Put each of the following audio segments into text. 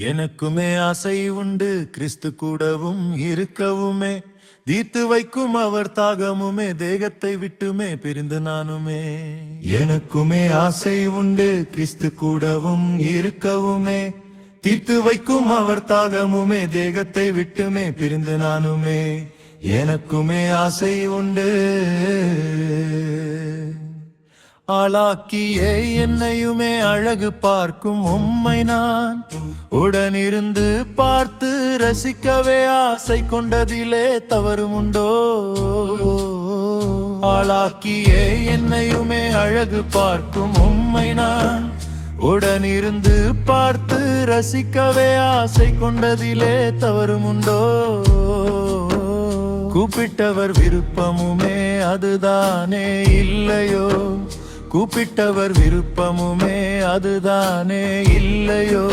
எனக்குமே ஆசை உண்டு கிறிஸ்து கூடவும் இருக்கவுமே, தீர்த்து வைக்கும் அவர் தாகமுமே, தேகத்தை விட்டுமே பிரிந்து நானுமே. எனக்குமே ஆசை உண்டு கிறிஸ்து கூடவும் இருக்கவுமே, தீர்த்து வைக்கும் அவர் தாகமுமே, தேகத்தை விட்டுமே பிரிந்து நானுமே. எனக்குமே ஆசை உண்டு. ஆளாக்கியே என்னையுமே அழகு பார்க்கும் உம்மை நான் உடனிருந்து பார்த்து ரசிக்கவே ஆசை கொண்டதிலே தவறும் உண்டோ? ஆளாக்கியே என்னையுமே அழகு பார்க்கும் உம்மை நான் உடனிருந்து பார்த்து ரசிக்கவே ஆசை கொண்டதிலே தவறும் உண்டோ? கூப்பிட்டவர் விருப்பமுமே அதுதானே இல்லையோ? கூப்பிட்டவர் விருப்பமுமே அதுதானே இல்லையோ?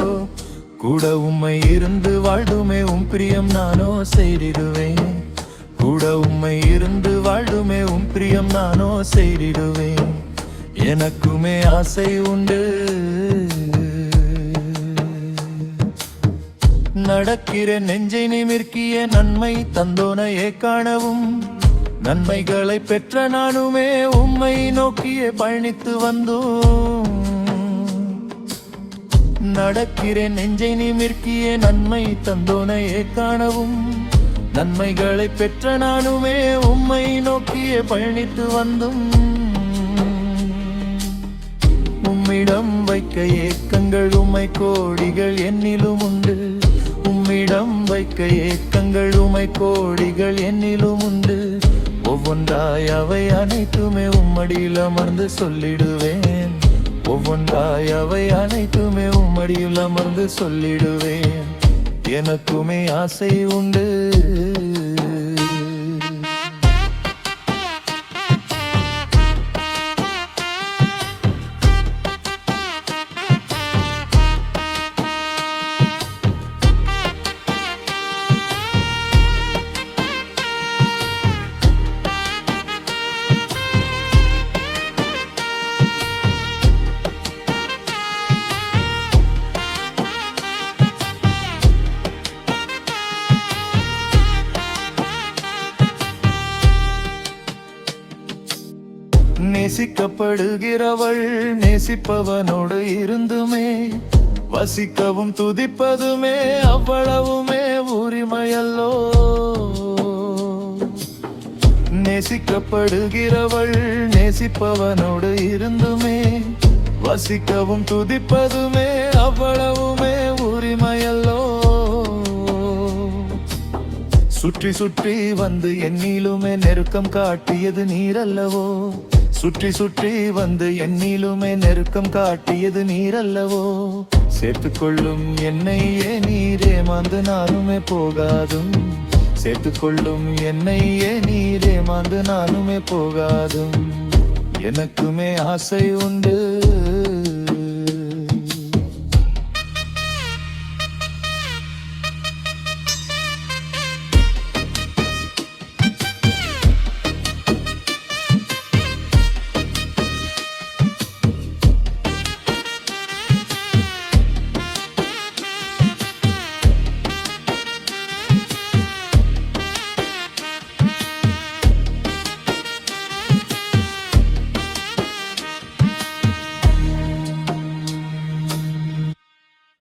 கூட உம்மை இருந்து வாழ்டுமே உம் பிரியம் நானோ செய்திடுவேன். கூட உம்மை இருந்து வாழ்டுமே உம் பிரியம் நானோ செய்திடுவேன். எனக்குமே ஆசை உண்டு. நடக்கிறேன் நெஞ்சை நிமிர்க்கிய நன்மை தந்தோனையே காணவும், நன்மைகளை பெற்ற நானுமே உம்மை நோக்கியே பயணித்து வந்தோம். நடக்கிறேன் நெஞ்சை நிமிர்க்கிய நன்மை தந்தோனையே காணவும், நன்மைகளை பெற்ற நானுமே உம்மை நோக்கியே பயணித்து வந்தோம். உம்மிடம் வைக்க ஏக்கங்கள் உம்மை கோடிகள் என்னிலும் உண்டு. உம்மிடம் வைக்க ஏக்கங்கள் உம்மை கோடிகள் என்னிலும் உண்டு. ஒவ்வொன்றாய் அவை அனைத்துமே உம்மடியில் அமர்ந்து சொல்லிடுவேன். ஒவ்வொன்றாய் அவை அனைத்துமே உம்மடியில் அமர்ந்து சொல்லிடுவேன். எனக்குமே ஆசை உண்டு. நேசிக்கப்படுகிறவள் நேசிப்பவனோடு இருந்துமே, வசிக்கவும் துதிப்பதுமே அவ்வளவுமே உரிமையல்லோ? நேசிக்கப்படுகிறவள் நேசிப்பவனோடு இருந்துமே, வசிக்கவும் துதிப்பதுமே அவ்வளவுமே உரிமையல்லோ? சுற்றி சுற்றி வந்து என்னிலுமே நெருக்கம் காட்டியது நீரல்லவோ? சுற்றி சுற்றி வந்து என்னிலுமே நெருக்கம் காட்டியது நீரல்லவோ? சேர்த்துக்கொள்ளும் என்னையே நீரே மாந்து நானுமே போகாதும். சேர்த்துக்கொள்ளும் என்னையே நீரே மாந்து நானுமே போகாதும். எனக்குமே ஆசை உண்டு.